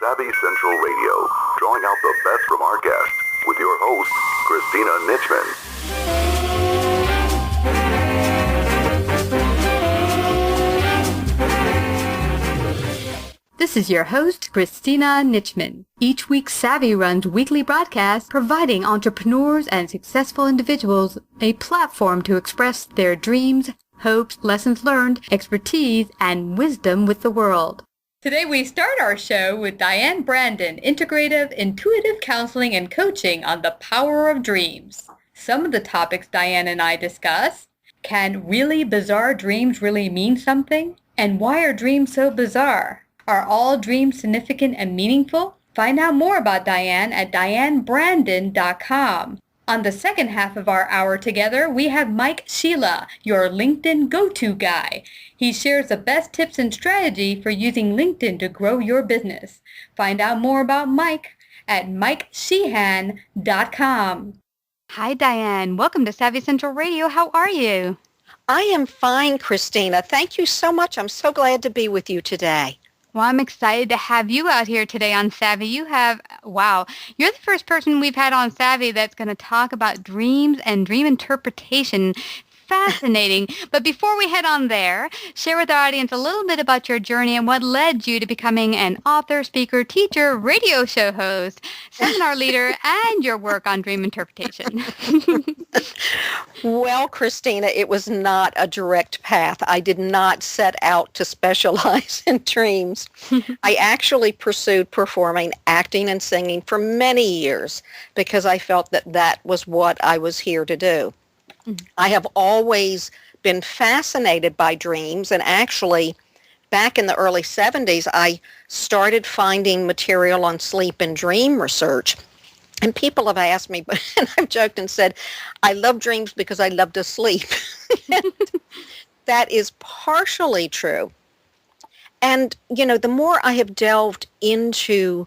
Savvy Central Radio, drawing out the best from our guests with your host, Christina Nitchman. This is your host, Christina Nitchman. Each week, Savvy runs weekly broadcasts providing entrepreneurs and successful individuals a platform to express their dreams, hopes, lessons learned, expertise, and wisdom with the world. Today we start our show with Diane Brandon, Integrative Intuitive Counseling and Coaching on the Power of Dreams. Some of the topics Diane and I discuss: can really bizarre dreams really mean something? And why are dreams so bizarre? Are all dreams significant and meaningful? Find out more about Diane at dianebrandon.com. On the second half of our hour together, we have Mike Shelah, your LinkedIn go-to guy. He shares the best tips and strategy for using LinkedIn to grow your business. Find out more about Mike at mikeshehan.com. Hi, Diane. Welcome to Savvy Central Radio. How are you? I am fine, Christina. Thank you so much. I'm so glad to be with you today. Well, I'm excited to have you out here today on Savvy. You're the first person we've had on Savvy that's going to talk about dreams and dream interpretation. Fascinating. But before we head on there, share with our audience a little bit about your journey and what led you to becoming an author, speaker, teacher, radio show host, seminar leader, and your work on dream interpretation. Well, Christina, it was not a direct path. I did not set out to specialize in dreams. I actually pursued performing, acting, and singing for many years because I felt that that was what I was here to do. I have always been fascinated by dreams, and actually, back in the early 70s, I started finding material on sleep and dream research. And people have asked me, and I've joked and said, I love dreams because I love to sleep. That is partially true. And, the more I have delved into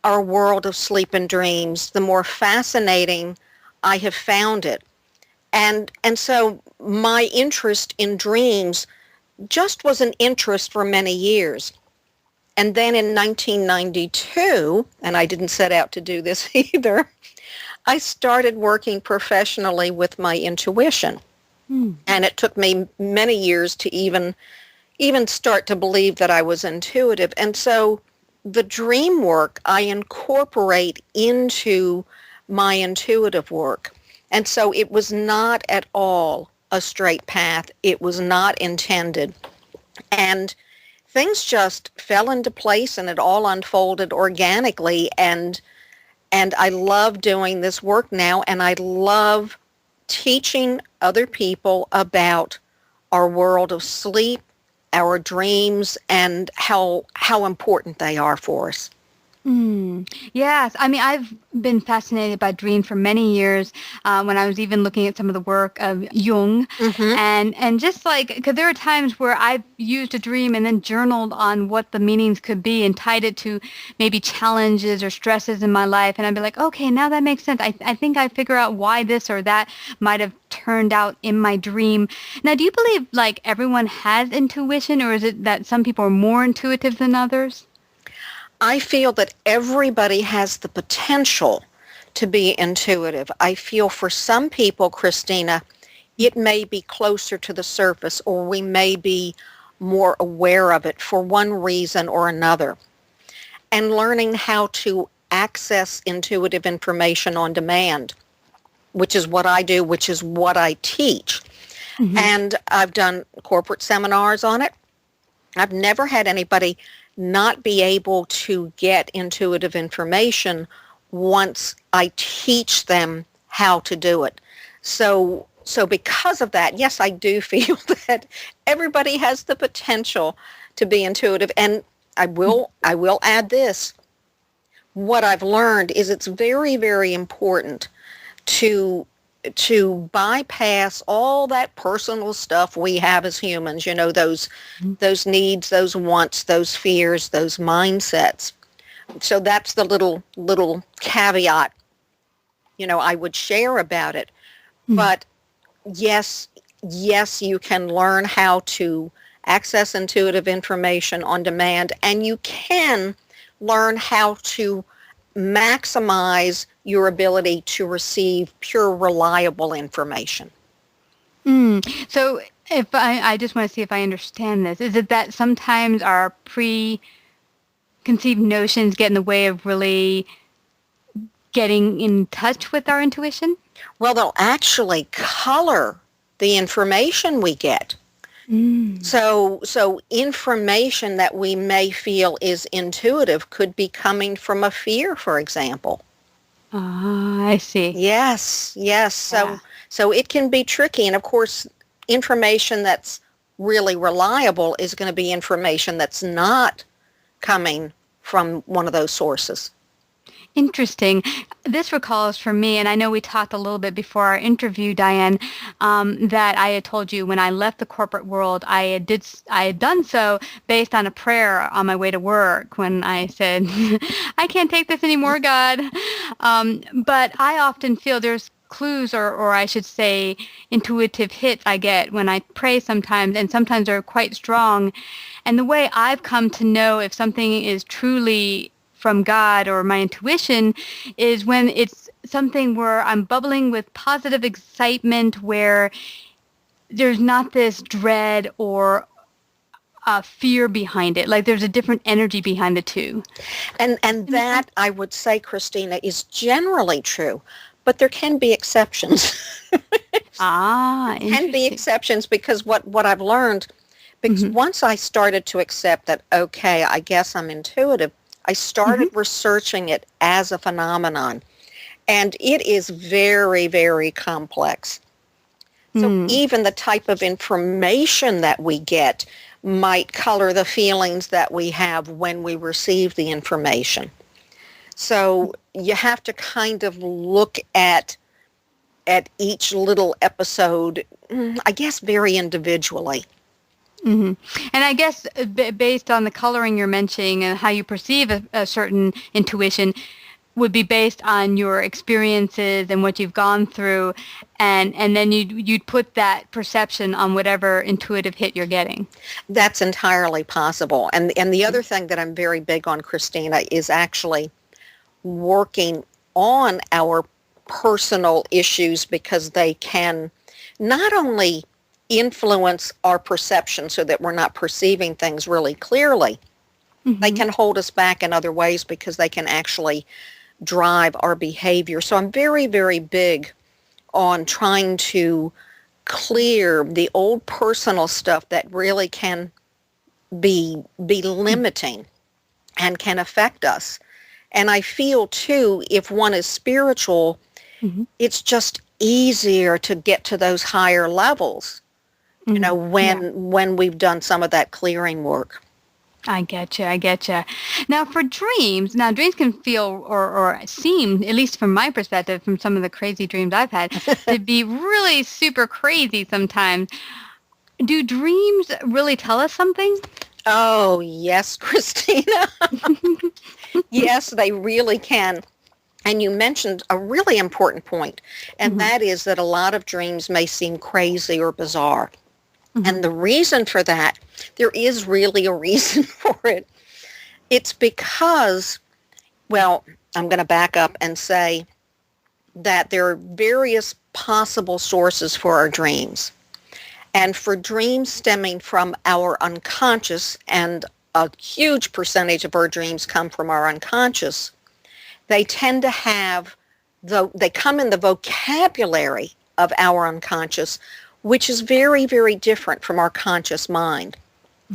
our world of sleep and dreams, the more fascinating I have found it. And so my interest in dreams just was an interest for many years. And then in 1992, and I didn't set out to do this either, I started working professionally with my intuition. And it took me many years to even start to believe that I was intuitive. And so the dream work I incorporate into my intuitive work. And so it was not at all a straight path. It was not intended. And things just fell into place and it all unfolded organically. And I love doing this work now, and I love teaching other people about our world of sleep, our dreams, and how important they are for us. Yes. I mean, I've been fascinated by dreams for many years when I was even looking at some of the work of Jung. And just because there are times where I've used a dream and then journaled on what the meanings could be and tied it to maybe challenges or stresses in my life. And I'd be like, okay, now that makes sense. I think I figure out why this or that might have turned out in my dream. Now, do you believe everyone has intuition, or is it that some people are more intuitive than others? I feel that everybody has the potential to be intuitive. I feel for some people, Christina, it may be closer to the surface, or we may be more aware of it for one reason or another. And learning how to access intuitive information on demand, which is what I do, which is what I teach. And I've done corporate seminars on it. I've never had anybody not be able to get intuitive information once I teach them how to do it. So because of that, yes, I do feel that everybody has the potential to be intuitive. And I will add this. What I've learned is it's very, very important to bypass all that personal stuff we have as humans, those needs, those wants, those fears, those mindsets. So that's the little caveat, I would share about it. But yes, you can learn how to access intuitive information on demand, and you can learn how to maximize your ability to receive pure, reliable information. So if I just want to see if I understand this, is it that sometimes our preconceived notions get in the way of really getting in touch with our intuition? Well, they'll actually color the information we get. So information that we may feel is intuitive could be coming from a fear, for example. Ah, I see. Yes. So it can be tricky. And of course, information that's really reliable is going to be information that's not coming from one of those sources. Interesting. This recalls for me, and I know we talked a little bit before our interview, Diane, that I had told you when I left the corporate world, I had done so based on a prayer on my way to work when I said, I can't take this anymore, God. But I often feel there's clues or I should say intuitive hits I get when I pray sometimes, and sometimes they're quite strong. And the way I've come to know if something is truly from God or my intuition is when it's something where I'm bubbling with positive excitement, where there's not this dread or fear behind it. Like there's a different energy behind the two. And that, I would say, Christina, is generally true, but there can be exceptions. Can be exceptions because what I've learned, because once I started to accept that, okay, I guess I'm intuitive, I started researching it as a phenomenon, and it is very, very complex. So even the type of information that we get might color the feelings that we have when we receive the information. So you have to kind of look at each little episode, I guess, very individually. And I guess based on the coloring you're mentioning and how you perceive a certain intuition would be based on your experiences and what you've gone through, and then you'd put that perception on whatever intuitive hit you're getting. That's entirely possible. And the other thing that I'm very big on, Christina, is actually working on our personal issues, because they can not only influence our perception so that we're not perceiving things really clearly. They can hold us back in other ways because they can actually drive our behavior. So I'm very, very big on trying to clear the old personal stuff that really can be limiting and can affect us. And I feel, too, if one is spiritual, it's just easier to get to those higher levels. You know, when we've done some of that clearing work. I getcha. Now, for dreams, dreams can feel or seem, at least from my perspective, from some of the crazy dreams I've had, to be really super crazy sometimes. Do dreams really tell us something? Oh, yes, Christina. Yes, they really can. And you mentioned a really important point, and that is that a lot of dreams may seem crazy or bizarre. And the reason for that, there is really a reason for it. It's because, well, I'm going to back up and say that there are various possible sources for our dreams. And for dreams stemming from our unconscious, and a huge percentage of our dreams come from our unconscious, they tend to have, they come in the vocabulary of our unconscious, which is very, very different from our conscious mind.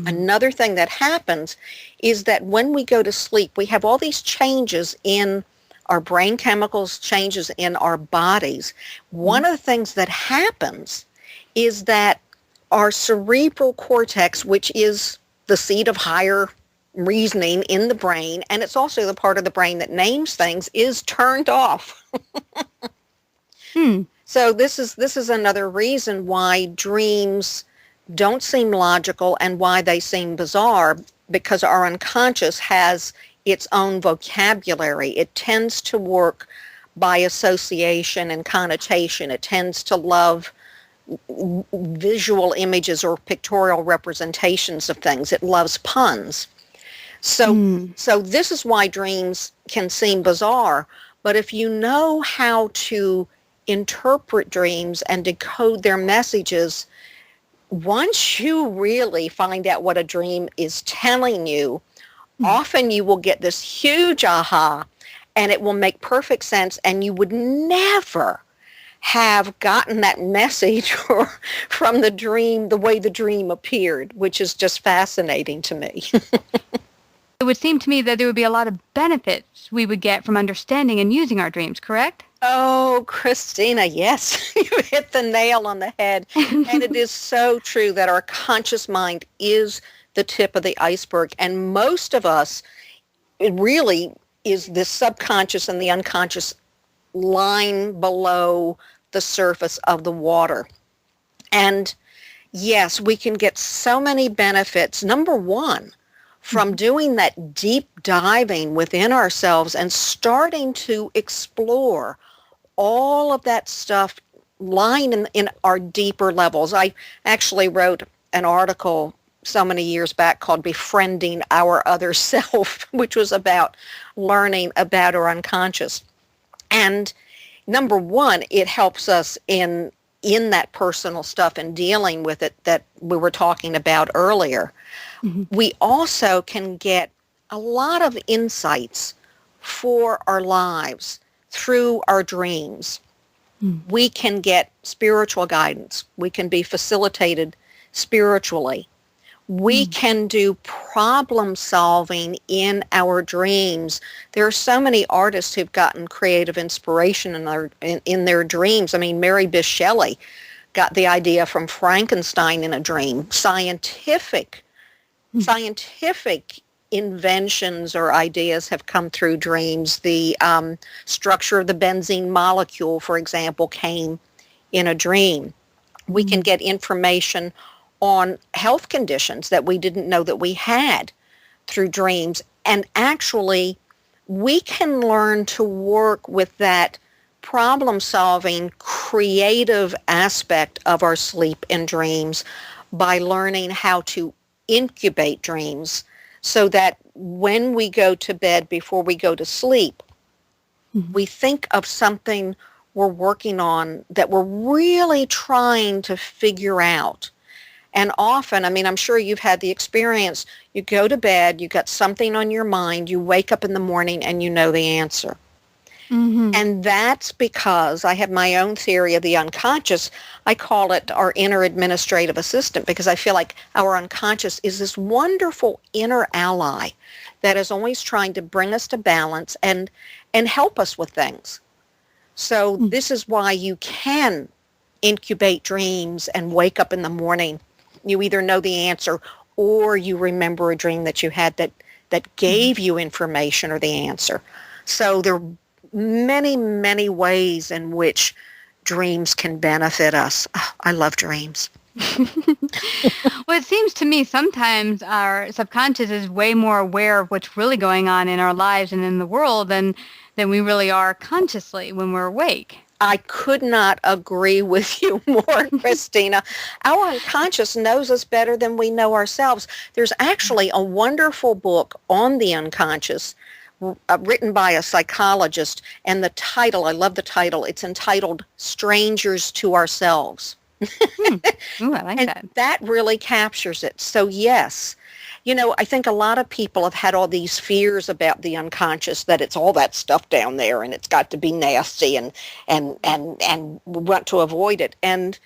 Another thing that happens is that when we go to sleep, we have all these changes in our brain chemicals, changes in our bodies. One of the things that happens is that our cerebral cortex, which is the seat of higher reasoning in the brain, and it's also the part of the brain that names things, is turned off. So this is another reason why dreams don't seem logical and why they seem bizarre, because our unconscious has its own vocabulary. It tends to work by association and connotation. It tends to love visual images or pictorial representations of things. It loves puns. So this is why dreams can seem bizarre, but if you know how to interpret dreams and decode their messages, once you really find out what a dream is telling you, often you will get this huge aha, and it will make perfect sense, and you would never have gotten that message from the dream the way the dream appeared, which is just fascinating to me. It would seem to me that there would be a lot of benefits we would get from understanding and using our dreams, correct? Oh, Christina, yes, you hit the nail on the head. And it is so true that our conscious mind is the tip of the iceberg. And most of us, it really is the subconscious and the unconscious line below the surface of the water. And yes, we can get so many benefits. Number one, from doing that deep diving within ourselves and starting to explore all of that stuff lying in our deeper levels. I actually wrote an article so many years back called Befriending Our Other Self, which was about learning about our unconscious. And number one, it helps us in that personal stuff and dealing with it that we were talking about earlier. We also can get a lot of insights for our lives through our dreams. We can get spiritual guidance. We can be facilitated spiritually. We can do problem solving in our dreams. There are so many artists who've gotten creative inspiration in their dreams. I mean, Mary Bysshe Shelley got the idea from Frankenstein in a dream. Scientific inventions or ideas have come through dreams. The structure of the benzene molecule, for example, came in a dream. We can get information on health conditions that we didn't know that we had through dreams. And actually, we can learn to work with that problem-solving, creative aspect of our sleep and dreams by learning how to incubate dreams so that when we go to bed before we go to sleep, we think of something we're working on that we're really trying to figure out. And often, I mean, I'm sure you've had the experience, you go to bed, you got something on your mind, you wake up in the morning and you know the answer. And that's because I have my own theory of the unconscious. I call it our inner administrative assistant because I feel like our unconscious is this wonderful inner ally that is always trying to bring us to balance and help us with things. So this is why you can incubate dreams and wake up in the morning. You either know the answer or you remember a dream that you had that gave you information or the answer. So there are many, many ways in which dreams can benefit us. Oh, I love dreams. Well, it seems to me sometimes our subconscious is way more aware of what's really going on in our lives and in the world than we really are consciously when we're awake. I could not agree with you more, Christina. Our unconscious knows us better than we know ourselves. There's actually a wonderful book on the unconscious written by a psychologist, and the title, I love the title, it's entitled Strangers to Ourselves. Ooh, I like that. And that really captures it. So yes, you know, I think a lot of people have had all these fears about the unconscious, that it's all that stuff down there and it's got to be nasty and want to avoid it. And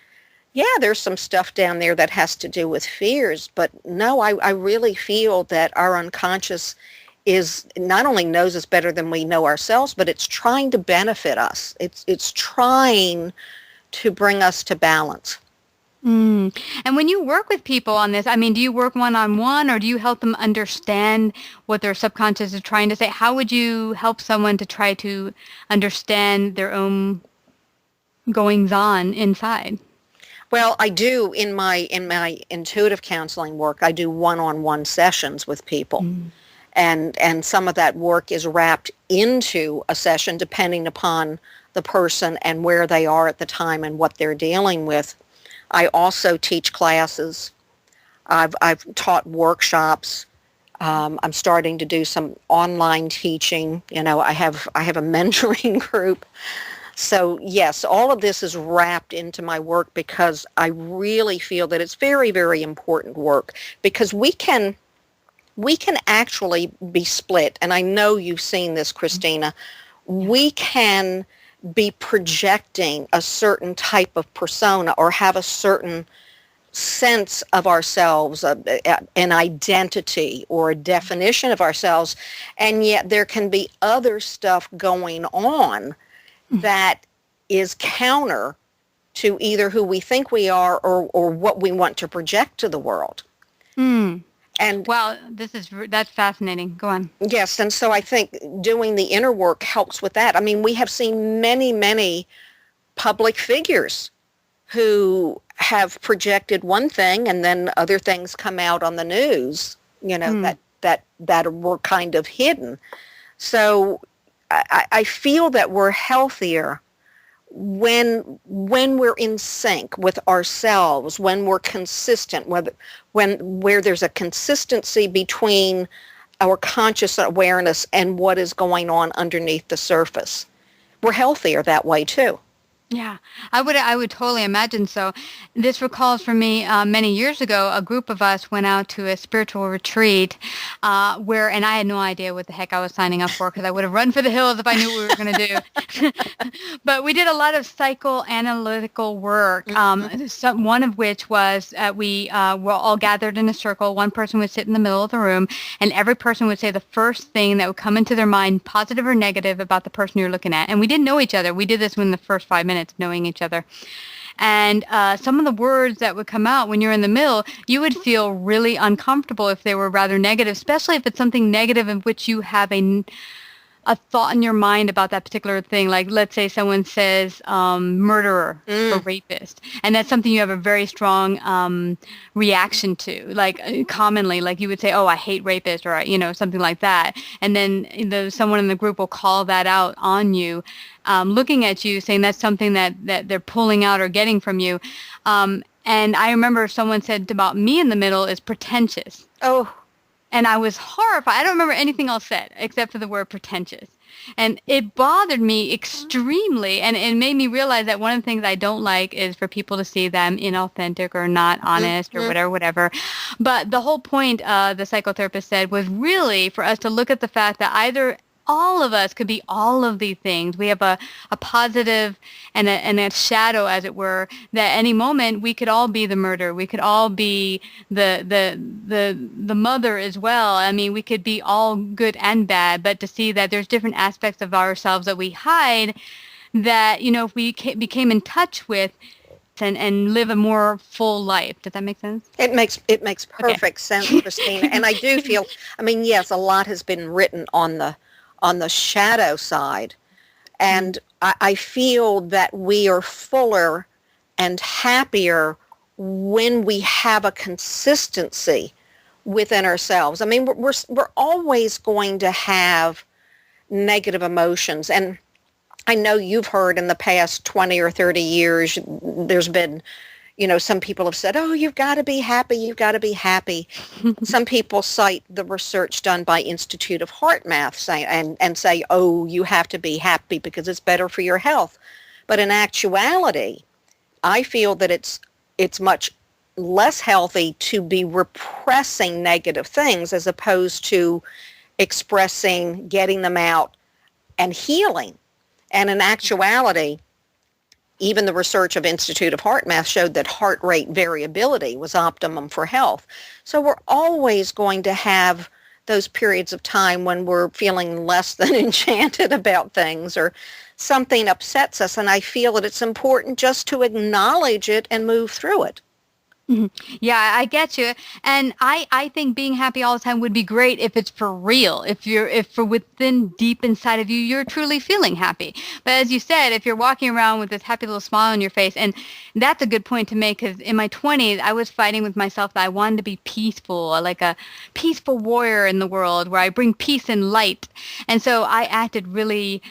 yeah, there's some stuff down there that has to do with fears, but no, I really feel that our unconscious is not only knows us better than we know ourselves, but it's trying to benefit us. It's trying to bring us to balance. And when you work with people on this, I mean, do you work one-on-one or do you help them understand what their subconscious is trying to say? How would you help someone to try to understand their own goings-on inside? Well, I do in my intuitive counseling work, I do one-on-one sessions with people. And some of that work is wrapped into a session depending upon the person and where they are at the time and what they're dealing with. I also teach classes. I've taught workshops. I'm starting to do some online teaching. I have a mentoring group. So yes, all of this is wrapped into my work because I really feel that it's very, very important work, because we can actually be split. And I know you've seen this, Christina. We can be projecting a certain type of persona or have a certain sense of ourselves, an identity or a definition of ourselves, and yet there can be other stuff going on that is counter to either who we think we are or what we want to project to the world. And wow, that's fascinating. Go on. yes, and so I think doing the inner work helps with that. I mean, we have seen many, many public figures who have projected one thing and then other things come out on the news, that were kind of hidden. So I feel that we're healthier when we're in sync with ourselves, when we're consistent, where there's a consistency between our conscious awareness and what is going on underneath the surface. We're healthier that way too. Yeah, I would totally imagine so. This recalls for me many years ago, a group of us went out to a spiritual retreat and I had no idea what the heck I was signing up for because I would have run for the hills if I knew what we were going to do. But we did a lot of psychoanalytical work, one of which was we were all gathered in a circle. One person would sit in the middle of the room, and every person would say the first thing that would come into their mind, positive or negative, about the person you're looking at. And we didn't know each other. We did this within the first 5 minutes. Knowing each other. And some of the words that would come out when you're in the middle, you would feel really uncomfortable if they were rather negative, especially if it's something negative in which you have a thought in your mind about that particular thing. Like, let's say someone says murderer or rapist, and that's something you have a very strong reaction to. Like commonly, like you would say, oh, I hate rapists, or something like that. And then someone in the group will call that out on you, looking at you, saying that's something that they're pulling out or getting from you. And I remember someone said about me in the middle is pretentious. Oh. And I was horrified. I don't remember anything else said except for the word pretentious. And it bothered me extremely. And it made me realize that one of the things I don't like is for people to see them inauthentic or not honest or whatever. But the whole point, the psychotherapist said, was really for us to look at the fact that either all of us could be all of these things. We have a positive and a shadow, as it were, that any moment we could all be the murderer. We could all be the mother as well. I mean, we could be all good and bad, but to see that there's different aspects of ourselves that we hide that, if we became in touch with and live a more full life. Does that make sense? It makes perfect sense, Christina. And I do feel, yes, a lot has been written on the shadow side. And I feel that we are fuller and happier when we have a consistency within ourselves. We're always going to have negative emotions. And I know you've heard in the past 20 or 30 years, there's been, some people have said, oh, you've got to be happy, you've got to be happy. Some people cite the research done by Institute of Heart Math and say, oh, you have to be happy because it's better for your health. But in actuality, I feel that it's much less healthy to be repressing negative things as opposed to expressing, getting them out, and healing. And in actuality, even the research of Institute of Heart Math showed that heart rate variability was optimum for health. So we're always going to have those periods of time when we're feeling less than enchanted about things or something upsets us. And I feel that it's important just to acknowledge it and move through it. Mm-hmm. Yeah, I get you. And I think being happy all the time would be great if it's for real. If for within deep inside of you, you're truly feeling happy. But as you said, if you're walking around with this happy little smile on your face, and that's a good point to make, because in my 20s, I was fighting with myself that I wanted to be peaceful, like a peaceful warrior in the world where I bring peace and light. And so I acted really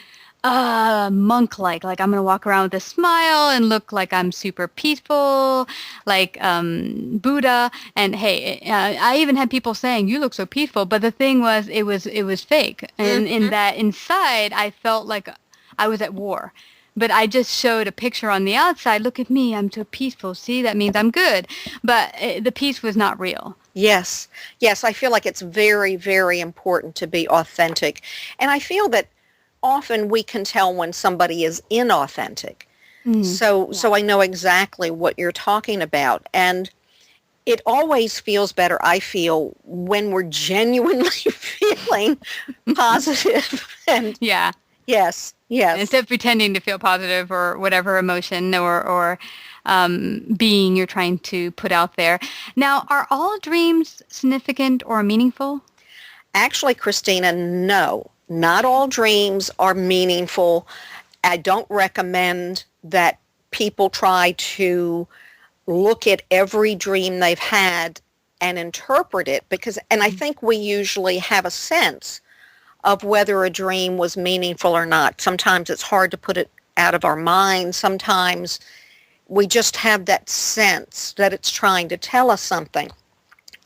monk-like. Like I'm going to walk around with a smile and look like I'm super peaceful, like Buddha. And hey, I even had people saying, "You look so peaceful," but the thing was, it was fake. And in that inside, I felt like I was at war. But I just showed a picture on the outside. Look at me, I'm so peaceful. See, that means I'm good. But the peace was not real. Yes. Yes, I feel like it's very, very important to be authentic. And I feel that often we can tell when somebody is inauthentic. So I know exactly what you're talking about. And it always feels better, I feel, when we're genuinely feeling positive. And Yeah. yes, yes. Instead of pretending to feel positive or whatever emotion or being you're trying to put out there. Now, are all dreams significant or meaningful? Actually, Christina, no. Not all dreams are meaningful. I don't recommend that people try to look at every dream they've had and interpret it and I think we usually have a sense of whether a dream was meaningful or not. Sometimes it's hard to put it out of our mind. Sometimes we just have that sense that it's trying to tell us something.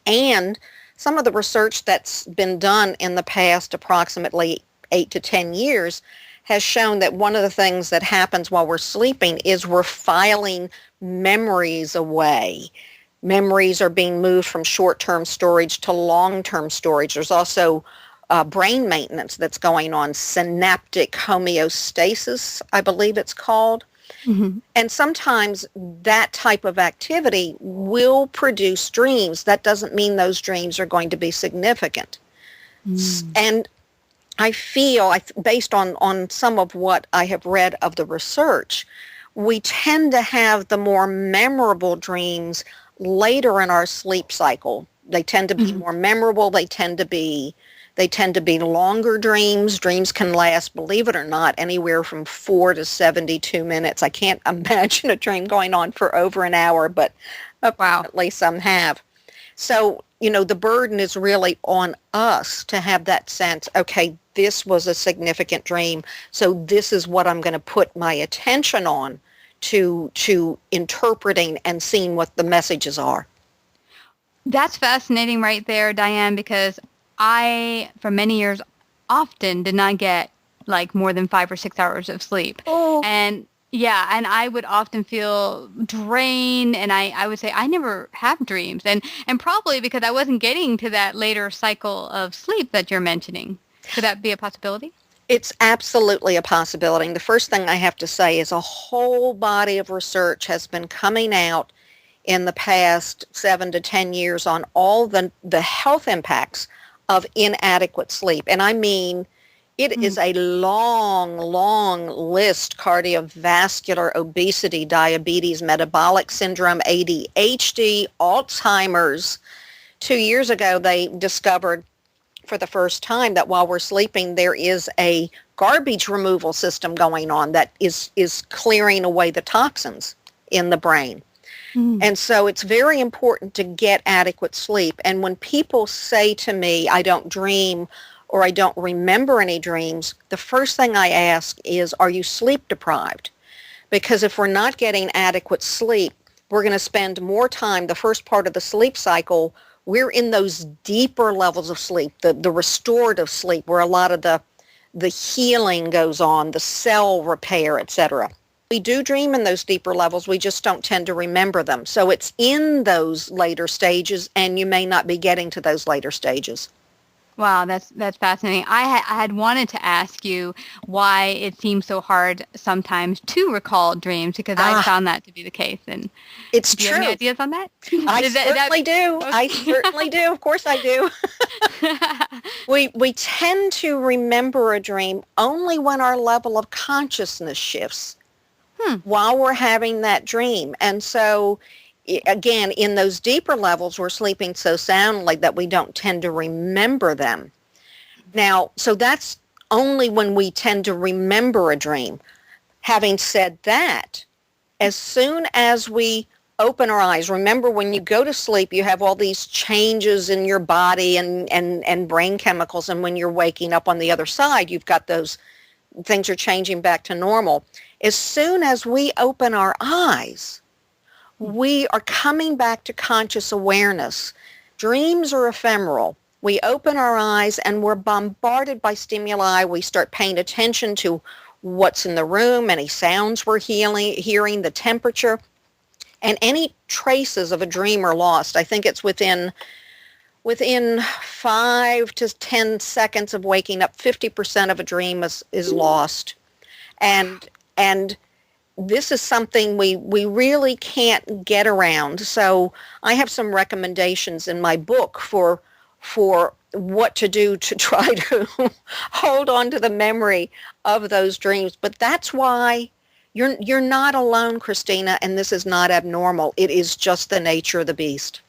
And some of the research that's been done in the past approximately 8 to 10 years has shown that one of the things that happens while we're sleeping is we're filing memories away. Memories are being moved from short-term storage to long-term storage. There's also brain maintenance that's going on, synaptic homeostasis, I believe it's called. Mm-hmm. And sometimes that type of activity will produce dreams. That doesn't mean those dreams are going to be significant. And I feel, based on some of what I have read of the research, we tend to have the more memorable dreams later in our sleep cycle. They tend to be more memorable. They tend to be longer dreams. Dreams can last, believe it or not, anywhere from 4 to 72 minutes. I can't imagine a dream going on for over an hour, but apparently some have. So, the burden is really on us to have that sense, okay, this was a significant dream, so this is what I'm going to put my attention on to interpreting and seeing what the messages are. That's fascinating right there, Diane, because I, for many years, often did not get like more than 5 or 6 hours of sleep. Oh. And yeah, and I would often feel drained, and I would say I never have dreams, and probably because I wasn't getting to that later cycle of sleep that you're mentioning. Could that be a possibility? It's absolutely a possibility. And the first thing I have to say is a whole body of research has been coming out in the past 7 to 10 years on all the health impacts of inadequate sleep. And I mean, it is a long, long list: cardiovascular, obesity, diabetes, metabolic syndrome, ADHD, Alzheimer's. 2 years ago, they discovered for the first time that while we're sleeping, there is a garbage removal system going on that is clearing away the toxins in the brain. And so it's very important to get adequate sleep. And when people say to me, I don't dream or I don't remember any dreams, the first thing I ask is, are you sleep deprived? Because if we're not getting adequate sleep, we're going to spend more time, the first part of the sleep cycle, we're in those deeper levels of sleep, the restorative sleep, where a lot of the healing goes on, the cell repair, etc. We do dream in those deeper levels. We just don't tend to remember them. So it's in those later stages, and you may not be getting to those later stages. Wow, that's fascinating. I had wanted to ask you why it seems so hard sometimes to recall dreams, because I found that to be the case. And it's do you true. have any ideas on that? I certainly do. Okay. I certainly do. Of course I do. We tend to remember a dream only when our level of consciousness shifts while we're having that dream. And so, again, in those deeper levels, we're sleeping so soundly that we don't tend to remember them. Now, so that's only when we tend to remember a dream. Having said that, as soon as we open our eyes, remember when you go to sleep, you have all these changes in your body and brain chemicals, and when you're waking up on the other side, you've got those things are changing back to normal. As soon as we open our eyes, we are coming back to conscious awareness. Dreams are ephemeral. We open our eyes and we're bombarded by stimuli. We start paying attention to what's in the room, any sounds we're hearing, the temperature, and any traces of a dream are lost. I think it's within 5 to 10 seconds of waking up, 50% of a dream is lost. And this is something we really can't get around. So I have some recommendations in my book for what to do to try to hold on to the memory of those dreams. But that's why you're not alone, Christina, and this is not abnormal. It is just the nature of the beast.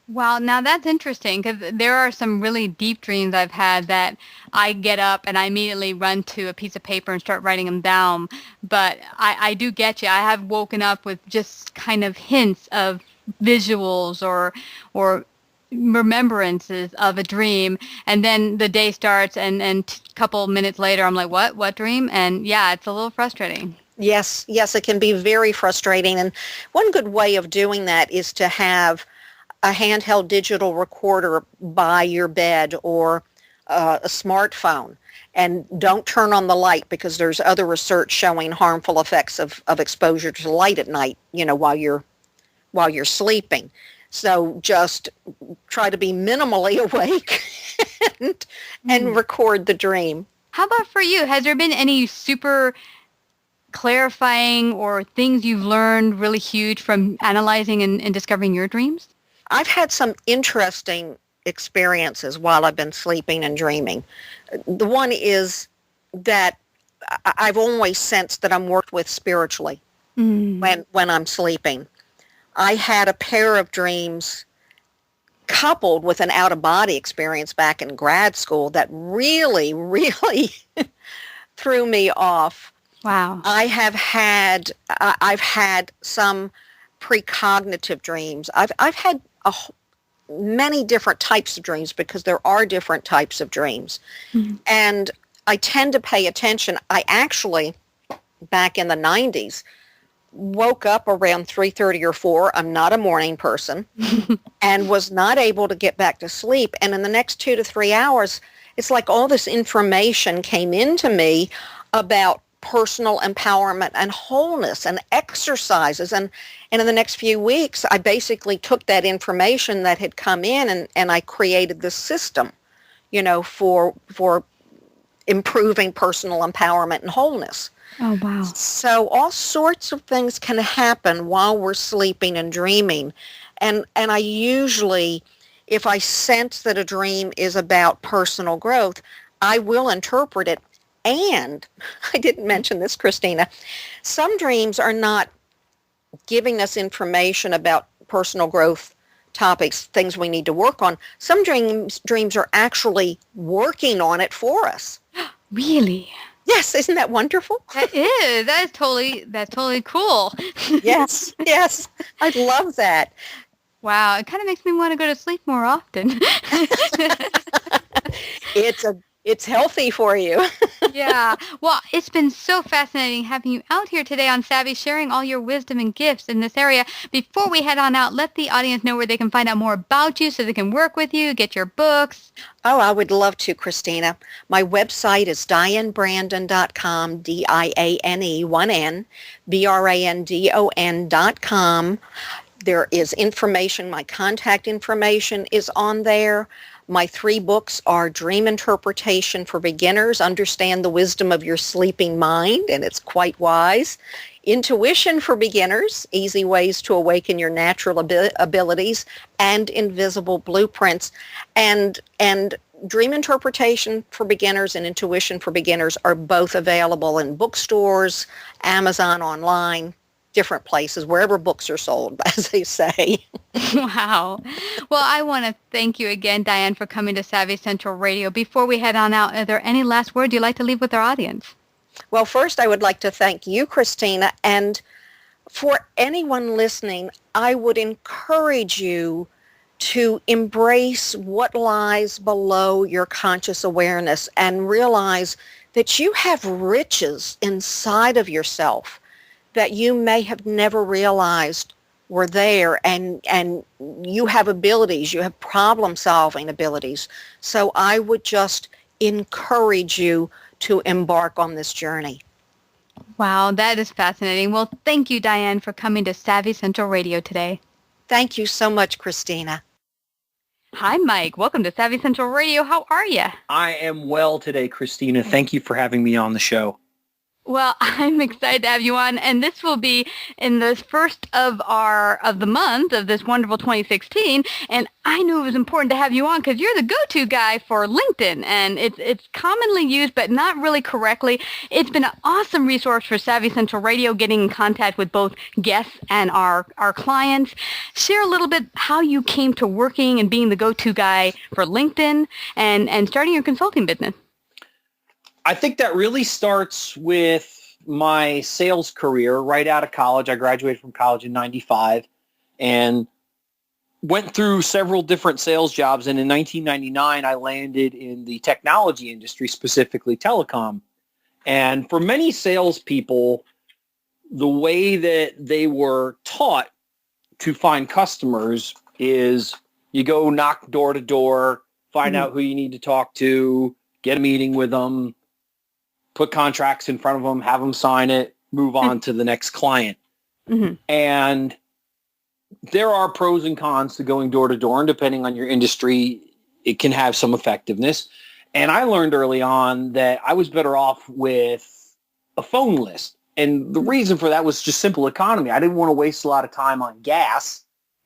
Wow, now that's interesting because there are some really deep dreams I've had that I get up and I immediately run to a piece of paper and start writing them down. But I do get you. I have woken up with just kind of hints of visuals or remembrances of a dream, and then the day starts and a couple minutes later I'm like, what dream? And yeah, it's a little frustrating. Yes, it can be very frustrating. And one good way of doing that is to have a handheld digital recorder by your bed or a smartphone. And don't turn on the light because there's other research showing harmful effects of exposure to light at night, while you're sleeping. So just try to be minimally awake and record the dream. How about for you? Has there been any super clarifying or things you've learned really huge from analyzing and discovering your dreams? I've had some interesting experiences while I've been sleeping and dreaming. The one is that I've always sensed that I'm worked with spiritually when I'm sleeping. I had a pair of dreams coupled with an out-of-body experience back in grad school that really, really threw me off. Wow. I've had some precognitive dreams. I've had many different types of dreams because there are different types of dreams. And I tend to pay attention. I actually, back in the 90s, woke up around 3:30 or 4. I'm not a morning person and was not able to get back to sleep. And in the next 2 to 3 hours, it's like all this information came into me about personal empowerment and wholeness and exercises. And in the next few weeks, I basically took that information that had come in and I created this system, for improving personal empowerment and wholeness. Oh, wow. So all sorts of things can happen while we're sleeping and dreaming. And I usually, if I sense that a dream is about personal growth, I will interpret it. And I didn't mention this, Christina, some dreams are not giving us information about personal growth topics, things we need to work on. Some dreams are actually working on it for us. Really? Yes, isn't that wonderful? That is. That's totally cool. Yes. I love that. Wow, it kind of makes me want to go to sleep more often. It's healthy for you. Yeah. Well, it's been so fascinating having you out here today on Savvy, sharing all your wisdom and gifts in this area. Before we head on out, let the audience know where they can find out more about you so they can work with you, get your books. Oh, I would love to, Christina. My website is dianebrandon.com, DIANE, BRANDON.com. There is information, my contact information is on there. My 3 books are Dream Interpretation for Beginners, Understand the Wisdom of Your Sleeping Mind, and it's quite wise. Intuition for Beginners, Easy Ways to Awaken Your Natural Abilities, and Invisible Blueprints. And Dream Interpretation for Beginners and Intuition for Beginners are both available in bookstores, Amazon online, different places, wherever books are sold, as they say. Wow. Well, I want to thank you again, Diane, for coming to Savvy Central Radio. Before we head on out, are there any last words you'd like to leave with our audience? Well, first, I would like to thank you, Christina, and for anyone listening, I would encourage you to embrace what lies below your conscious awareness and realize that you have riches inside of yourself that you may have never realized were there, and you have abilities, you have problem-solving abilities. So I would just encourage you to embark on this journey. Wow, that is fascinating. Well, thank you, Diane, for coming to Savvy Central Radio today. Thank you so much, Christina. Hi, Mike. Welcome to Savvy Central Radio. How are you? I am well today, Christina. Thank you for having me on the show. Well, I'm excited to have you on, and this will be in the first of the month of this wonderful 2016. And I knew it was important to have you on because you're the go-to guy for LinkedIn, and it's commonly used, but not really correctly. It's been an awesome resource for Savvy Central Radio, getting in contact with both guests and our clients. Share a little bit how you came to working and being the go-to guy for LinkedIn and starting your consulting business. I think that really starts with my sales career right out of college. I graduated from college in 95 and went through several different sales jobs. And in 1999, I landed in the technology industry, specifically telecom. And for many salespeople, the way that they were taught to find customers is you go knock door to door, find out who you need to talk to, get a meeting with them, put contracts in front of them, have them sign it, move on to the next client. And there are pros and cons to going door to door, and depending on your industry, it can have some effectiveness. And I learned early on that I was better off with a phone list. And the reason for that was just simple economy. I didn't want to waste a lot of time on gas.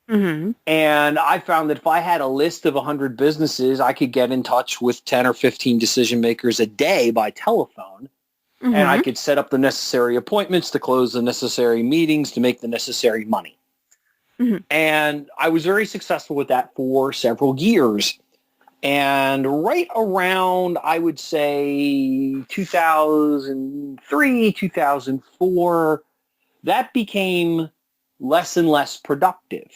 And I found that if I had a list of 100 businesses, I could get in touch with 10 or 15 decision makers a day by telephone. And I could set up the necessary appointments to close the necessary meetings to make the necessary money. And I was very successful with that for several years. And right around, I would say, 2003, 2004, that became less and less productive.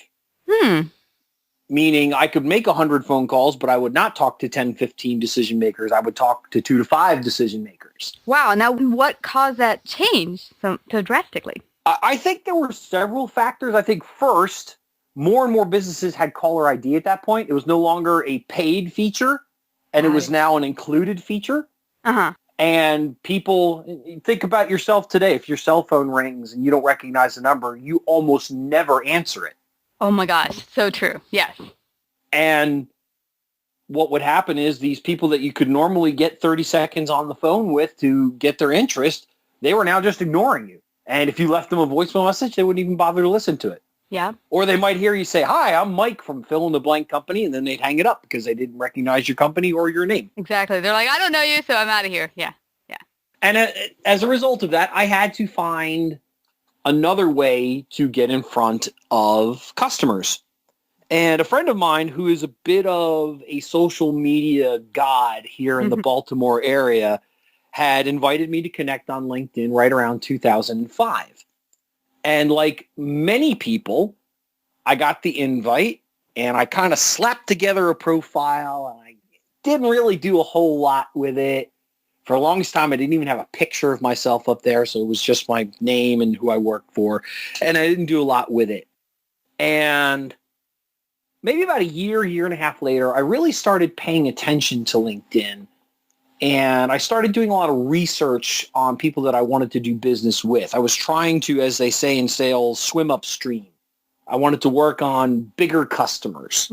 Meaning I could make 100 phone calls, but I would not talk to 10, 15 decision makers. I would talk to 2 to 5 decision makers. Wow. Now, what caused that change so drastically? I think there were several factors. I think first, more and more businesses had caller ID at that point. It was no longer a paid feature, and it was now an included feature. And people, think about yourself today. If your cell phone rings and you don't recognize the number, you almost never answer it. Oh my gosh, so true. Yes. And what would happen is these people that you could normally get 30 seconds on the phone with to get their interest, they were now just ignoring you. And if you left them a voicemail message, they wouldn't even bother to listen to it. Yeah. Or they might hear you say, "Hi, I'm Mike from fill in the blank company," and then they'd hang it up because they didn't recognize your company or your name. Exactly. They're like, "I don't know you, so I'm out of here." Yeah. Yeah. And as a result of that, I had to find another way to get in front of customers. And a friend of mine who is a bit of a social media god here in the Baltimore area had invited me to connect on LinkedIn right around 2005. And like many people, I got the invite and I kind of slapped together a profile, and I didn't really do a whole lot with it. For the longest time, I didn't even have a picture of myself up there, so it was just my name and who I worked for, and I didn't do a lot with it. And maybe about a year and a half later, I really started paying attention to LinkedIn, and I started doing a lot of research on people that I wanted to do business with. I was trying to, as they say in sales, swim upstream. I wanted to work on bigger customers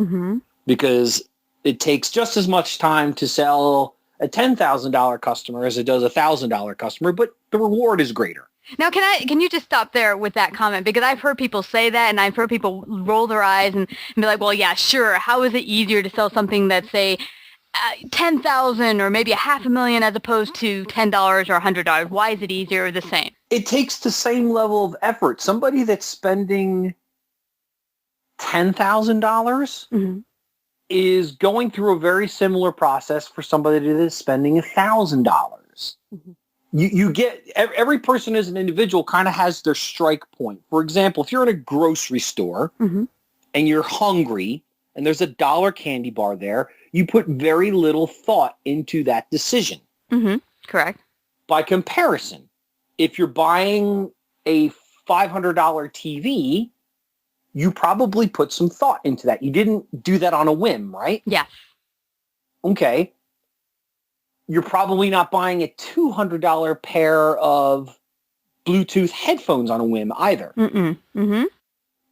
because it takes just as much time to sell a $10,000 customer as it does a $1,000 customer, but the reward is greater. Now, can you just stop there with that comment? Because I've heard people say that, and I've heard people roll their eyes and be like, well, yeah, sure. How is it easier to sell something that's, say, 10,000 or maybe $500,000 as opposed to $10 or $100? Why is it easier or the same? It takes the same level of effort. Somebody that's spending $10,000 is going through a very similar process for somebody that is spending $1,000. You get, every person as an individual kind of has their strike point. For example, if you're in a grocery store and you're hungry and there's $1 candy bar there, you put very little thought into that decision. Correct. by comparison, if you're buying a $500 TV, you probably put some thought into that. You didn't do that on a whim, right? Yeah. Okay. You're probably not buying a $200 pair of Bluetooth headphones on a whim either. Mm-mm. Mm-hmm.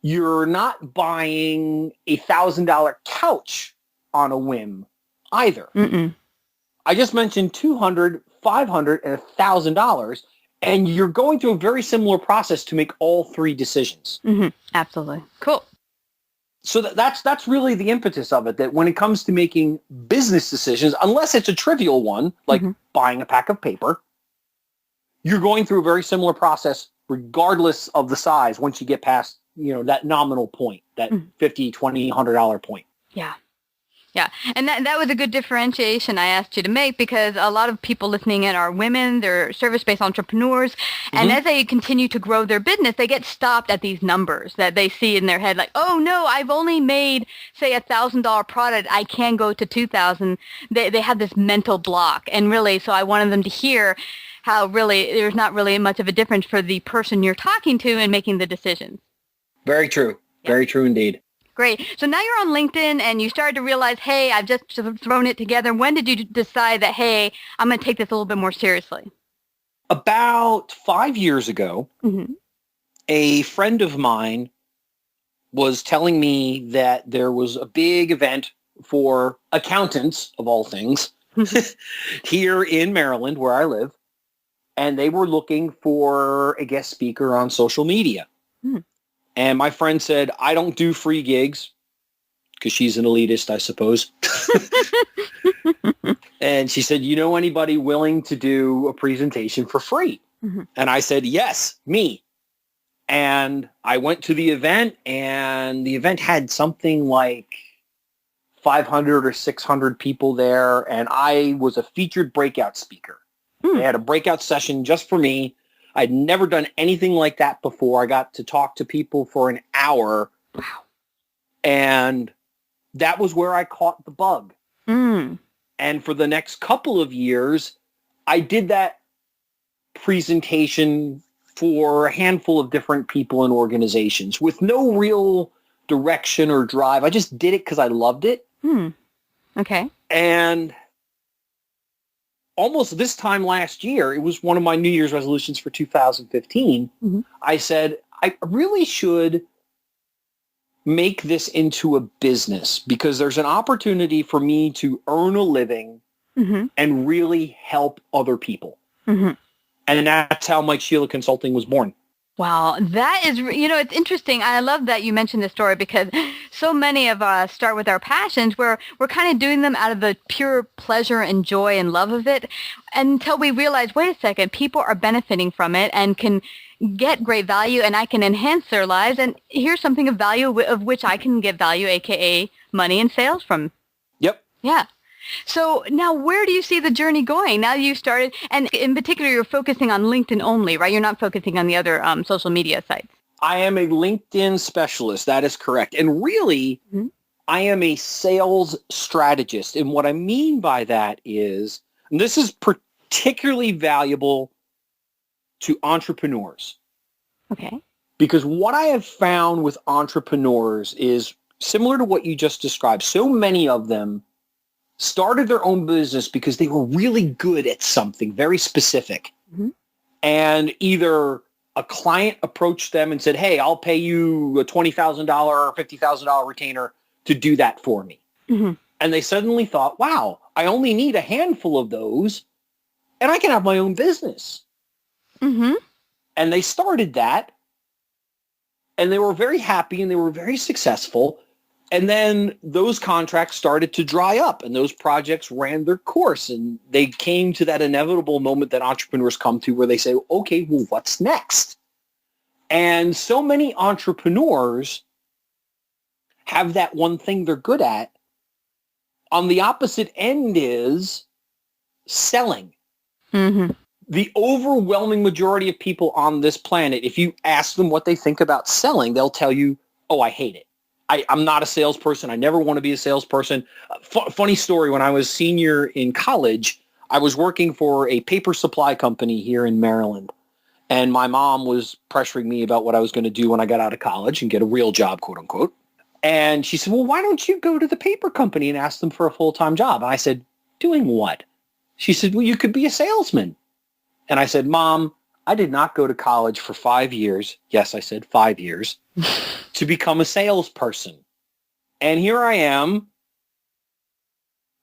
You're not buying a $1,000 couch on a whim either. Mm-mm. I just mentioned $200, $500, and $1,000, and you're going through a very similar process to make all three decisions. Mm-hmm. Absolutely. Cool. So that's really the impetus of it, that when it comes to making business decisions, unless it's a trivial one, like buying a pack of paper, you're going through a very similar process regardless of the size once you get past, that nominal point, that $50, $20, $100 point. Yeah. Yeah. And that was a good differentiation I asked you to make, because a lot of people listening in are women, they're service-based entrepreneurs, and as they continue to grow their business, they get stopped at these numbers that they see in their head, like, oh no, I've only made, say, $1,000 product, I can go to 2,000. They have this mental block, and really, so I wanted them to hear how really there's not really much of a difference for the person you're talking to in making the decisions. Very true. Yeah. Very true indeed. Great. So now you're on LinkedIn and you started to realize, hey, I've just thrown it together. When did you decide that, hey, I'm going to take this a little bit more seriously? About 5 years ago, a friend of mine was telling me that there was a big event for accountants, of all things, here in Maryland, where I live, and they were looking for a guest speaker on social media. And my friend said, I don't do free gigs, because she's an elitist, I suppose. And she said, you know anybody willing to do a presentation for free? And I said, yes, me. And I went to the event, and the event had something like 500 or 600 people there, and I was a featured breakout speaker. They had a breakout session just for me. I'd never done anything like that before. I got to talk to people for an hour. Wow. And that was where I caught the bug. And for the next couple of years, I did that presentation for a handful of different people and organizations with no real direction or drive. I just did it because I loved it. Okay. And almost this time last year, it was one of my New Year's resolutions for 2015. I said, I really should make this into a business, because there's an opportunity for me to earn a living and really help other people. And that's how Mike Shelah Consulting was born. Wow, that is, it's interesting. I love that you mentioned this story, because so many of us start with our passions where we're kind of doing them out of the pure pleasure and joy and love of it, until we realize, wait a second, people are benefiting from it and can get great value, and I can enhance their lives, and here's something of value of which I can get value, aka money and sales from. Yep. Yeah. So now where do you see the journey going? Now you started, and in particular, you're focusing on LinkedIn only, right? You're not focusing on the other social media sites. I am a LinkedIn specialist. That is correct. And really, I am a sales strategist. And what I mean by that is, and this is particularly valuable to entrepreneurs. Okay. Because what I have found with entrepreneurs is similar to what you just described. So many of them started their own business because they were really good at something very specific. And either a client approached them and said, hey, I'll pay you a $20,000 or $50,000 retainer to do that for me. And they suddenly thought, wow, I only need a handful of those and I can have my own business. And they started that, and they were very happy and they were very successful. And then those contracts started to dry up, and those projects ran their course, and they came to that inevitable moment that entrepreneurs come to where they say, okay, well, what's next? And so many entrepreneurs have that one thing they're good at. On the opposite end is selling. The overwhelming majority of people on this planet, if you ask them what they think about selling, they'll tell you, oh, I hate it. I'm not a salesperson. I never want to be a salesperson. Funny story, when I was senior in college, I was working for a paper supply company here in Maryland, and my mom was pressuring me about what I was going to do when I got out of college and get a real job, quote unquote. And she said, well, why don't you go to the paper company and ask them for a full-time job? And I said, doing what? She said, well, you could be a salesman. And I said, Mom, I did not go to college for 5 years. Yes, I said 5 years to become a salesperson. And here I am,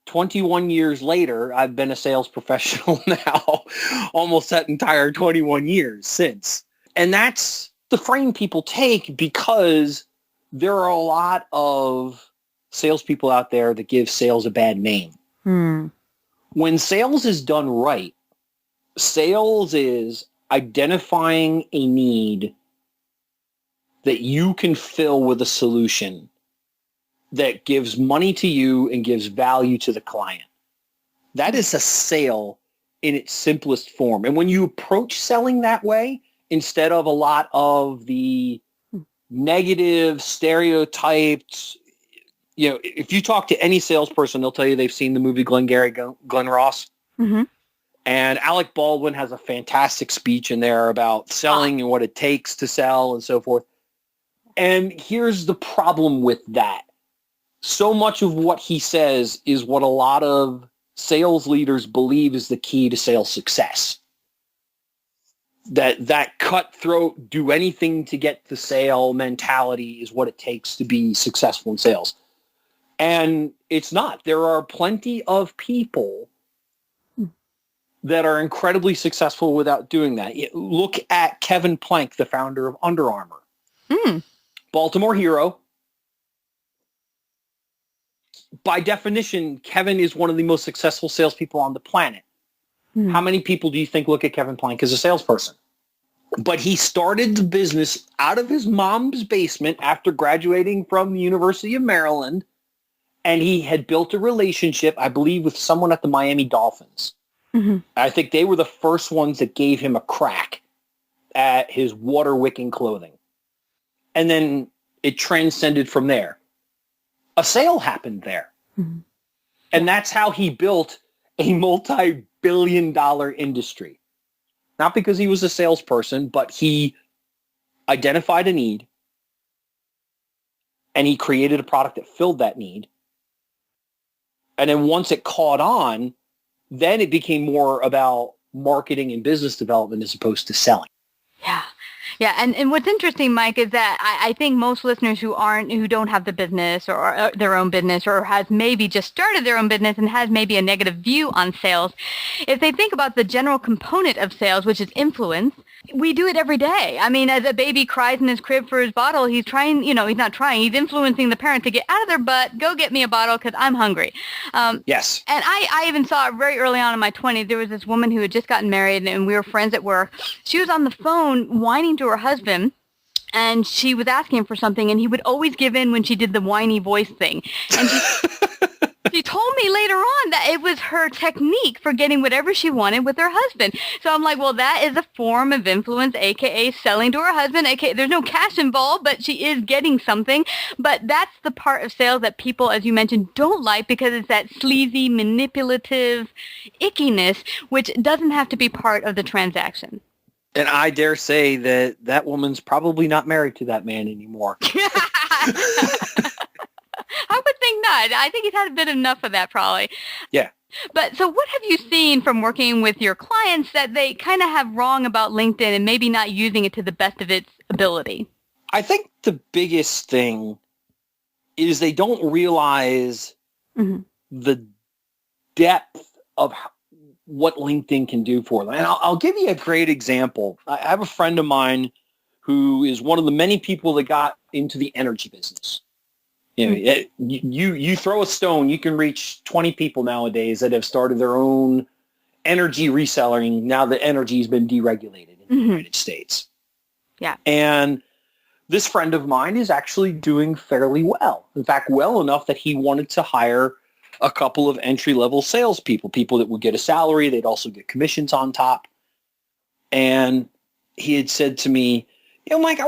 21 years later. I've been a sales professional now, almost that entire 21 years since. And that's the frame people take, because there are a lot of salespeople out there that give sales a bad name. When sales is done right, sales is identifying a need that you can fill with a solution that gives money to you and gives value to the client. That is a sale in its simplest form. And when you approach selling that way, instead of a lot of the negative stereotypes, if you talk to any salesperson, they'll tell you they've seen the movie Glengarry Glen Ross. Mm-hmm. And Alec Baldwin has a fantastic speech in there about selling and what it takes to sell and so forth. And here's the problem with that. So much of what he says is what a lot of sales leaders believe is the key to sales success. That cutthroat, do anything to get the sale mentality is what it takes to be successful in sales. And it's not. There are plenty of people that are incredibly successful without doing that. Look at Kevin Plank, the founder of Under Armour. Baltimore hero. By definition, Kevin is one of the most successful salespeople on the planet. How many people do you think look at Kevin Plank as a salesperson? But he started the business out of his mom's basement after graduating from the University of Maryland, and he had built a relationship, I believe, with someone at the Miami Dolphins. I think they were the first ones that gave him a crack at his water wicking clothing. And then it transcended from there. A sale happened there. And that's how he built a multi-billion-dollar industry. Not because he was a salesperson, but he identified a need, and he created a product that filled that need. And then once it caught on, then it became more about marketing and business development as opposed to selling. Yeah. Yeah, and what's interesting, Mike, is that I think most listeners who don't have the business or their own business, or has maybe just started their own business and has maybe a negative view on sales, if they think about the general component of sales, which is influence, we do it every day. I mean, as a baby cries in his crib for his bottle, he's trying, he's not trying, he's influencing the parent to get out of their butt, go get me a bottle because I'm hungry. Yes. And I even saw it very early on in my 20s. There was this woman who had just gotten married, and we were friends at work. She was on the phone whining to her husband, and she was asking him for something, and he would always give in when she did the whiny voice thing. And she told me later on that it was her technique for getting whatever she wanted with her husband. So I'm like, well, that is a form of influence, a.k.a. selling to her husband, a.k.a. there's no cash involved, but she is getting something. But that's the part of sales that people, as you mentioned, don't like, because it's that sleazy, manipulative ickiness, which doesn't have to be part of the transaction. And I dare say that woman's probably not married to that man anymore. I would think not. I think he's had a bit enough of that, probably. Yeah. But so what have you seen from working with your clients that they kind of have wrong about LinkedIn and maybe not using it to the best of its ability? I think the biggest thing is they don't realize the depth of what LinkedIn can do for them. And I'll give you a great example. I have a friend of mine who is one of the many people that got into the energy business. You throw a stone, you can reach 20 people nowadays that have started their own energy reselling now that energy has been deregulated in the United States. Yeah. And this friend of mine is actually doing fairly well. In fact, well enough that he wanted to hire a couple of entry-level salespeople, people that would get a salary. They'd also get commissions on top. And he had said to me, Mike,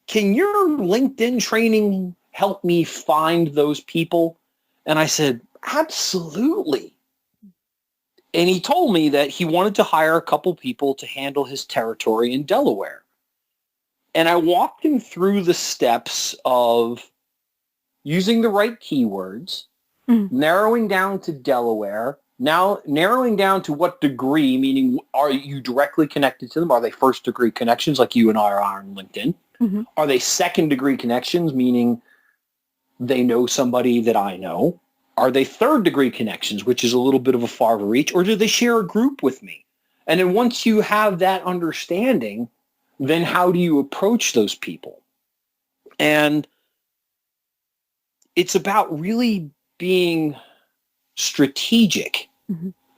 can your LinkedIn training help me find those people? And I said, absolutely. And he told me that he wanted to hire a couple people to handle his territory in Delaware. And I walked him through the steps of using the right keywords, narrowing down to Delaware, now narrowing down to what degree, meaning are you directly connected to them? Are they first degree connections like you and I are on LinkedIn? Mm-hmm. Are they second degree connections, meaning they know somebody that I know? Are they third degree connections, which is a little bit of a farther reach, or do they share a group with me? And then once you have that understanding, then how do you approach those people? And it's about really being strategic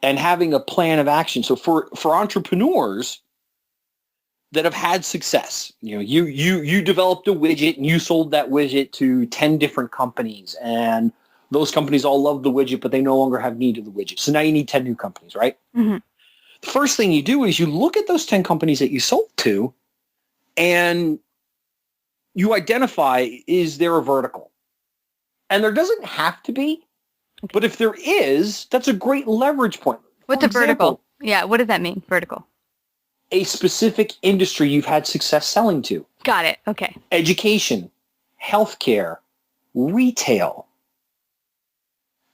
and having a plan of action. So for entrepreneurs that have had success, you developed a widget and you sold that widget to 10 different companies, and those companies all love the widget, but they no longer have need of the widget. So now you need 10 new companies, right? Mm-hmm. The first thing you do is you look at those 10 companies that you sold to, and you identify, is there a vertical? And there doesn't have to be, but if there is, that's a great leverage point. What's a vertical? Yeah, what does that mean, vertical? A specific industry you've had success selling to. Got it. Okay. Education, healthcare, retail.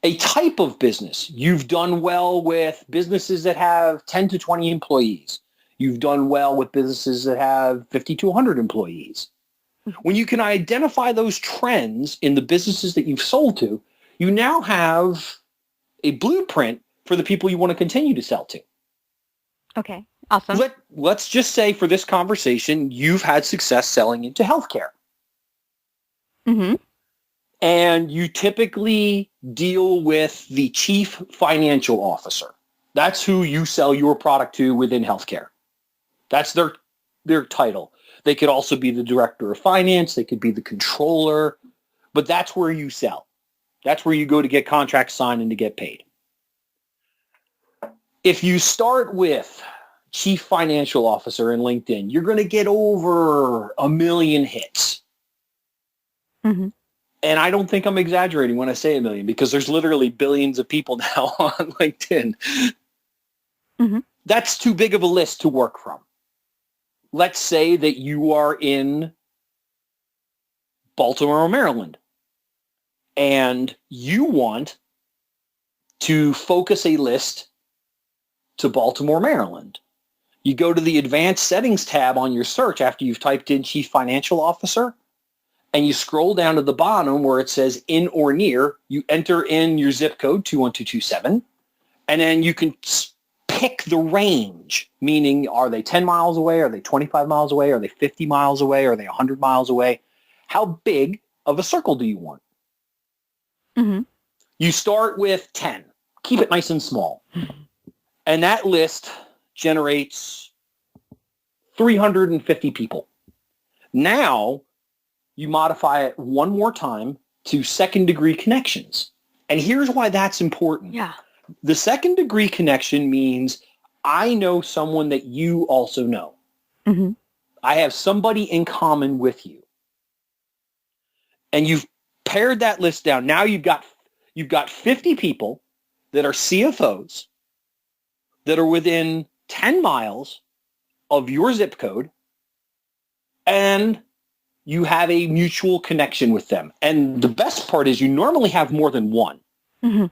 A type of business. You've done well with businesses that have 10 to 20 employees. You've done well with businesses that have 50 to 100 employees. When you can identify those trends in the businesses that you've sold to, you now have a blueprint for the people you want to continue to sell to. Okay, awesome. Let's just say for this conversation, you've had success selling into healthcare. Mm-hmm. And you typically deal with the chief financial officer. That's who you sell your product to within healthcare. That's their title. They could also be the director of finance. They could be the controller. But that's where you sell. That's where you go to get contracts signed and to get paid. If you start with chief financial officer in LinkedIn, you're going to get over 1 million hits. Mm-hmm. And I don't think I'm exaggerating when I say 1 million, because there's literally billions of people now on LinkedIn. Mm-hmm. That's too big of a list to work from. Let's say that you are in Baltimore, Maryland, and you want to focus a list to Baltimore, Maryland. You go to the advanced settings tab on your search after you've typed in chief financial officer, and you scroll down to the bottom where it says in or near. You enter in your zip code 21227, and then you can pick the range, meaning are they 10 miles away? Are they 25 miles away? Are they 50 miles away? Are they 100 miles away? How big of a circle do you want? Mm-hmm. You start with 10. Keep it nice and small. And that list generates 350 people. Now, you modify it one more time to second degree connections. And here's why that's important. Yeah. The second degree connection means I know someone that you also know. Mm-hmm. I have somebody in common with you. And you've pared that list down. Now you've got 50 people that are CFOs that are within 10 miles of your zip code, and you have a mutual connection with them. And the best part is you normally have more than one. Mm-hmm.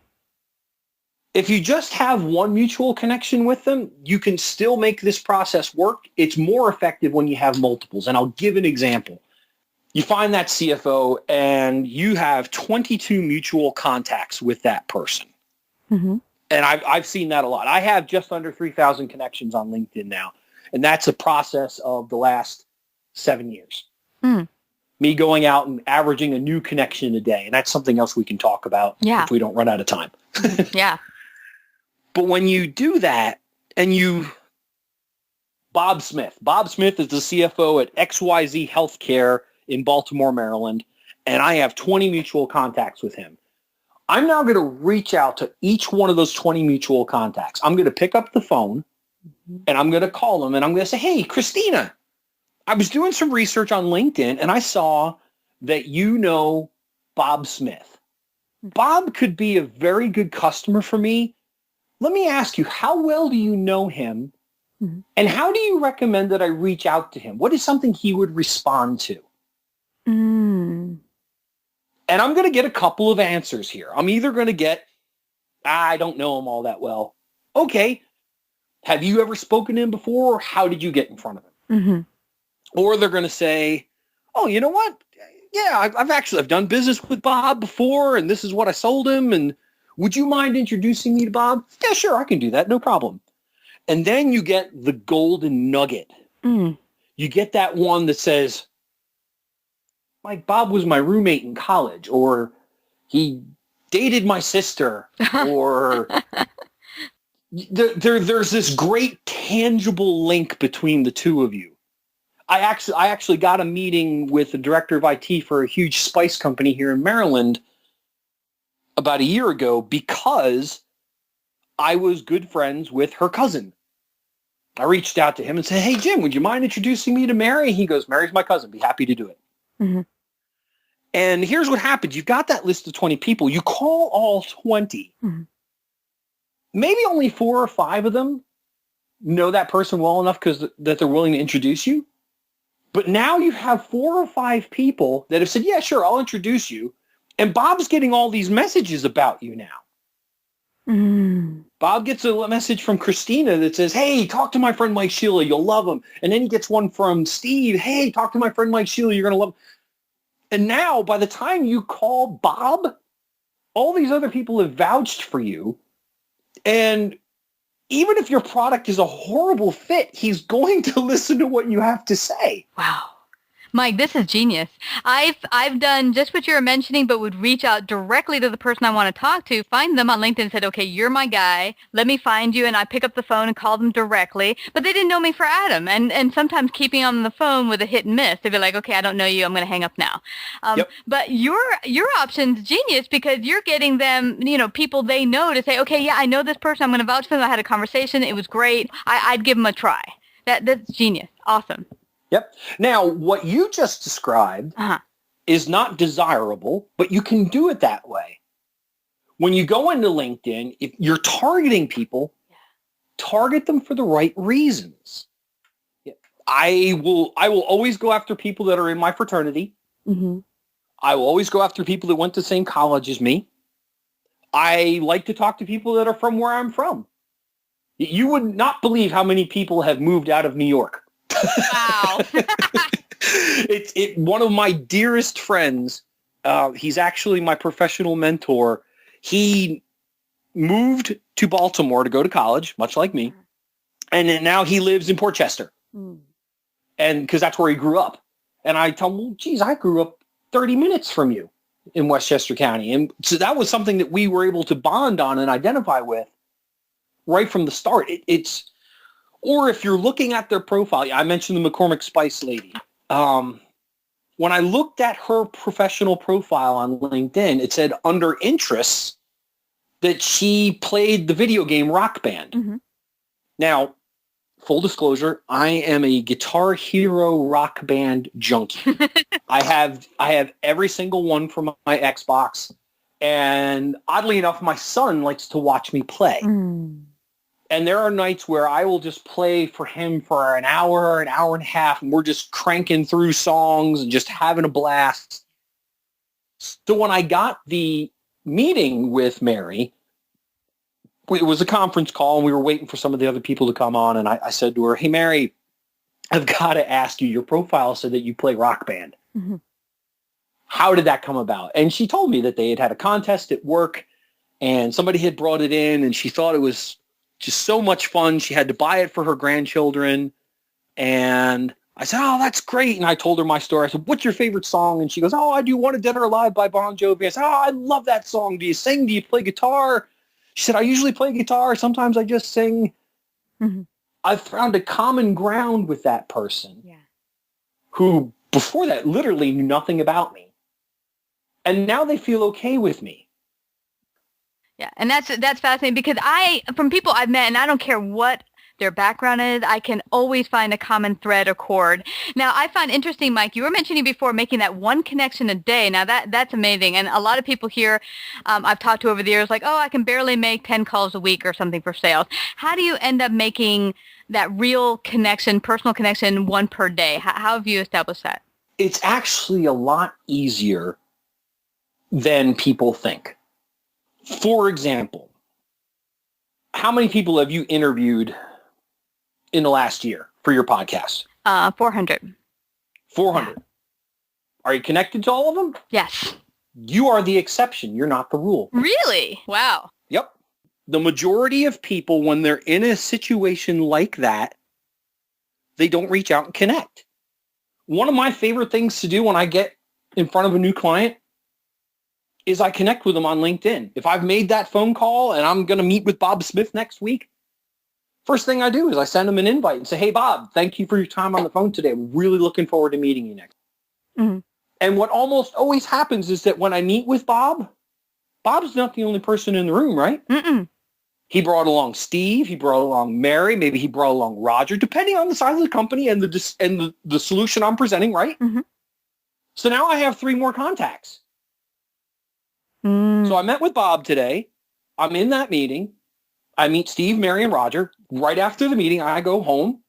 If you just have one mutual connection with them, you can still make this process work. It's more effective when you have multiples. And I'll give an example. You find that CFO and you have 22 mutual contacts with that person. Mm-hmm. And I've seen that a lot. I have just under 3,000 connections on LinkedIn now. And that's a process of the last 7 years. Mm. Me going out and averaging a new connection a day. And that's something else we can talk about if we don't run out of time. Yeah. But when you do that and Bob Smith is the CFO at XYZ Healthcare in Baltimore, Maryland, and I have 20 mutual contacts with him. I'm now going to reach out to each one of those 20 mutual contacts. I'm going to pick up the phone and I'm going to call them and I'm going to say, hey, Christina, I was doing some research on LinkedIn and I saw that you know Bob Smith. Bob could be a very good customer for me, let me ask you, how well do you know him? Mhm. And how do you recommend that I reach out to him? What is something he would respond to? Mm. And I'm going to get a couple of answers here. I'm either going to get, I don't know him all that well. Okay. Have you ever spoken to him before? Or how did you get in front of him? Mm-hmm. Or they're going to say, oh, you know what? Yeah, I've done business with Bob before, and this is what I sold him. And would you mind introducing me to Bob? Yeah, sure, I can do that. No problem. And then you get the golden nugget. Mm. You get that one that says, like, Bob was my roommate in college, or he dated my sister, or there's this great tangible link between the two of you. I actually got a meeting with the director of IT for a huge spice company here in Maryland about a year ago because I was good friends with her cousin. I reached out to him and said, hey, Jim, would you mind introducing me to Mary? He goes, Mary's my cousin. Be happy to do it. Mm-hmm. And here's what happens. You've got that list of 20 people. You call all 20. Mm-hmm. Maybe only 4 or 5 of them know that person well enough that they're willing to introduce you. But now you have 4 or 5 people that have said, yeah, sure, I'll introduce you. And Bob's getting all these messages about you now. Mm. Bob gets a message from Christina that says, hey, talk to my friend Mike Shelah. You'll love him. And then he gets one from Steve. Hey, talk to my friend Mike Shelah. You're going to love him. And now, by the time you call Bob, all these other people have vouched for you. And even if your product is a horrible fit, he's going to listen to what you have to say. Wow. Mike, this is genius. I've done just what you were mentioning, but would reach out directly to the person I want to talk to, find them on LinkedIn and said, okay, you're my guy. Let me find you. And I pick up the phone and call them directly. But they didn't know me for Adam. And sometimes keeping on the phone with a hit and miss. They'd be like, okay, I don't know you. I'm going to hang up now. Yep. But your option's genius because you're getting them, people they know to say, okay, yeah, I know this person. I'm going to vouch for them. I had a conversation. It was great. I'd give them a try. That's genius. Awesome. Yep. Now, what you just described is not desirable, but you can do it that way. When you go into LinkedIn, if you're targeting people, target them for the right reasons. I will always go after people that are in my fraternity. Mm-hmm. I will always go after people that went to the same college as me. I like to talk to people that are from where I'm from. You would not believe how many people have moved out of New York. Wow. One of my dearest friends, he's actually my professional mentor. He moved to Baltimore to go to college, much like me. And then now he lives in Port Chester. And because that's where he grew up. And I tell him, well, geez, I grew up 30 minutes from you in Westchester County. And so that was something that we were able to bond on and identify with right from the start. Or if you're looking at their profile, I mentioned the McCormick Spice lady. When I looked at her professional profile on LinkedIn, it said under interests that she played the video game Rock Band. Mm-hmm. Now, full disclosure, I am a Guitar Hero Rock Band junkie. I have every single one from my Xbox. And oddly enough, my son likes to watch me play. Mm. And there are nights where I will just play for him for an hour and a half, and we're just cranking through songs and just having a blast. So when I got the meeting with Mary, it was a conference call, and we were waiting for some of the other people to come on, and I said to her, hey, Mary, I've got to ask you, your profile said that you play Rock Band. Mm-hmm. How did that come about? And she told me that they had a contest at work, and somebody had brought it in, and she thought it was just so much fun. She had to buy it for her grandchildren. And I said, oh, that's great. And I told her my story. I said, what's your favorite song? And she goes, oh, I do Wanted Dead or Alive by Bon Jovi. I said, oh, I love that song. Do you sing? Do you play guitar? She said, I usually play guitar. Sometimes I just sing. Mm-hmm. I've found a common ground with that person who before that literally knew nothing about me. And now they feel okay with me. Yeah, and that's fascinating because from people I've met, and I don't care what their background is, I can always find a common thread or chord. Now, I found interesting, Mike, you were mentioning before making that one connection a day. Now, that's amazing. And a lot of people here I've talked to over the years, like, oh, I can barely make 10 calls a week or something for sales. How do you end up making that real connection, personal connection, one per day? How have you established that? It's actually a lot easier than people think. For example, how many people have you interviewed in the last year for your podcast? 400. 400. Yeah. Are you connected to all of them? Yes. You are the exception. You're not the rule. Really? Wow. Yep. The majority of people, when they're in a situation like that, they don't reach out and connect. One of my favorite things to do when I get in front of a new client is I connect with them on LinkedIn. If I've made that phone call and I'm going to meet with Bob Smith next week, first thing I do is I send him an invite and say, hey, Bob, thank you for your time on the phone today. I'm really looking forward to meeting you next. Mm-hmm. And what almost always happens is that when I meet with Bob, Bob's not the only person in the room, right? Mm-mm. He brought along Steve. He brought along Mary. Maybe he brought along Roger, depending on the size of the company and the solution I'm presenting, right? Mm-hmm. So now I have 3 more contacts. So I met with Bob today. I'm in that meeting. I meet Steve, Mary, and Roger. Right after the meeting, I go home,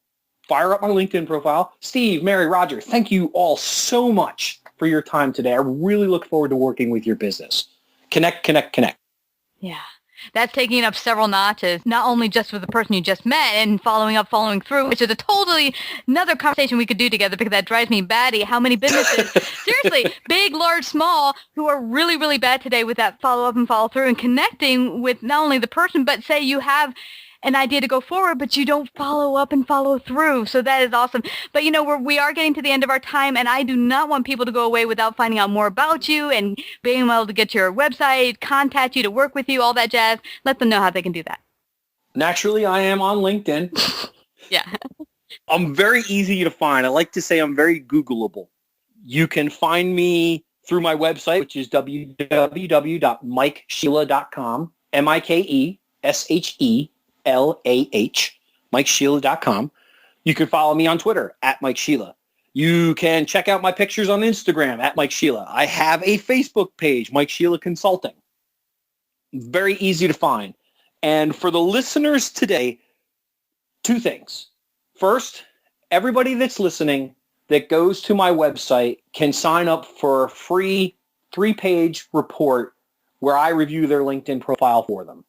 fire up my LinkedIn profile. Steve, Mary, Roger, thank you all so much for your time today. I really look forward to working with your business. Connect, connect, connect. Yeah. That's taking up several notches, not only just with the person you just met and following through, which is a totally another conversation we could do together because that drives me batty. How many businesses, seriously, big, large, small, who are really, really bad today with that follow-up and follow-through and connecting with not only the person, but say you have an idea to go forward, but you don't follow up and follow through. So that is awesome. But, we are getting to the end of our time, and I do not want people to go away without finding out more about you and being able to get your website, contact you to work with you, all that jazz. Let them know how they can do that. Naturally, I am on LinkedIn. Yeah. I'm very easy to find. I like to say I'm very Googleable. You can find me through my website, which is www.mikeshelah.com, MikeShelah. MikeShelah.com. You can follow me on Twitter @Mike Shelah. You can check out my pictures on Instagram @Mike Shelah. I have a Facebook page, Mike Shelah Consulting. Very easy to find. And for the listeners today, 2 things. First, everybody that's listening that goes to my website can sign up for a free 3-page report where I review their LinkedIn profile for them.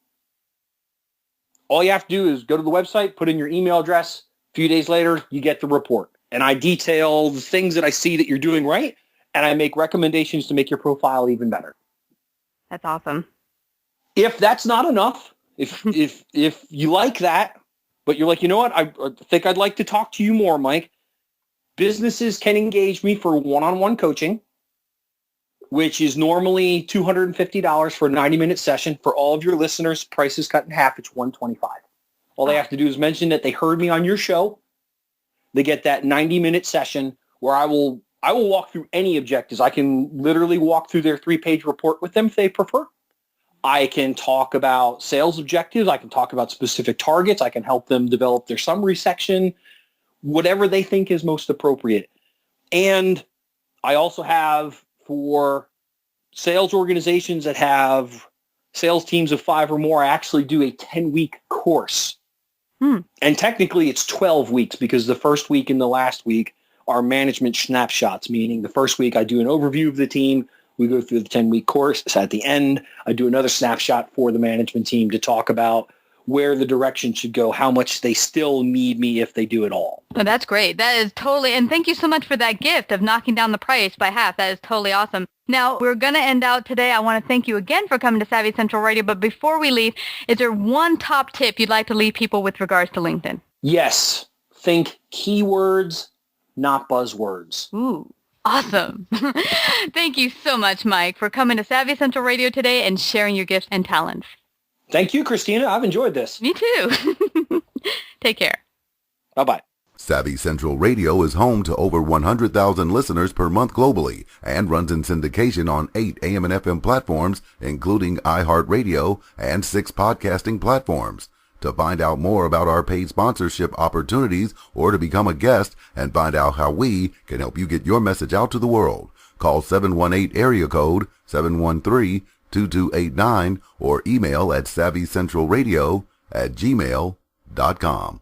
All you have to do is go to the website, put in your email address. A few days later, you get the report. And I detail the things that I see that you're doing right, and I make recommendations to make your profile even better. That's awesome. If that's not enough, if you like that, but you're like, you know what, I think I'd like to talk to you more, Mike, businesses can engage me for one-on-one coaching, which is normally $250 for a 90-minute session. For all of your listeners, price is cut in half. It's $125. All they have to do is mention that they heard me on your show. They get that 90-minute session where I will walk through any objectives. I can literally walk through their 3-page report with them if they prefer. I can talk about sales objectives. I can talk about specific targets. I can help them develop their summary section, whatever they think is most appropriate. And I also have, for sales organizations that have sales teams of 5 or more, I actually do a 10-week course. And technically it's 12 weeks because the first week and the last week are management snapshots, meaning the first week I do an overview of the team. We go through the 10-week course. So at the end, I do another snapshot for the management team to talk about where the direction should go, how much they still need me if they do it all. Oh, that's great. That is totally, and thank you so much for that gift of knocking down the price by half. That is totally awesome. Now, we're going to end out today. I want to thank you again for coming to Savvy Central Radio, but before we leave, is there one top tip you'd like to leave people with regards to LinkedIn? Yes. Think keywords, not buzzwords. Ooh. Awesome. Thank you so much, Mike, for coming to Savvy Central Radio today and sharing your gifts and talents. Thank you, Christina. I've enjoyed this. Me too. Take care. Bye-bye. Savvy Central Radio is home to over 100,000 listeners per month globally and runs in syndication on 8 AM and FM platforms, including iHeartRadio and 6 podcasting platforms. To find out more about our paid sponsorship opportunities or to become a guest and find out how we can help you get your message out to the world, call 718 area code 713-2289 or email at savvycentralradio@gmail.com.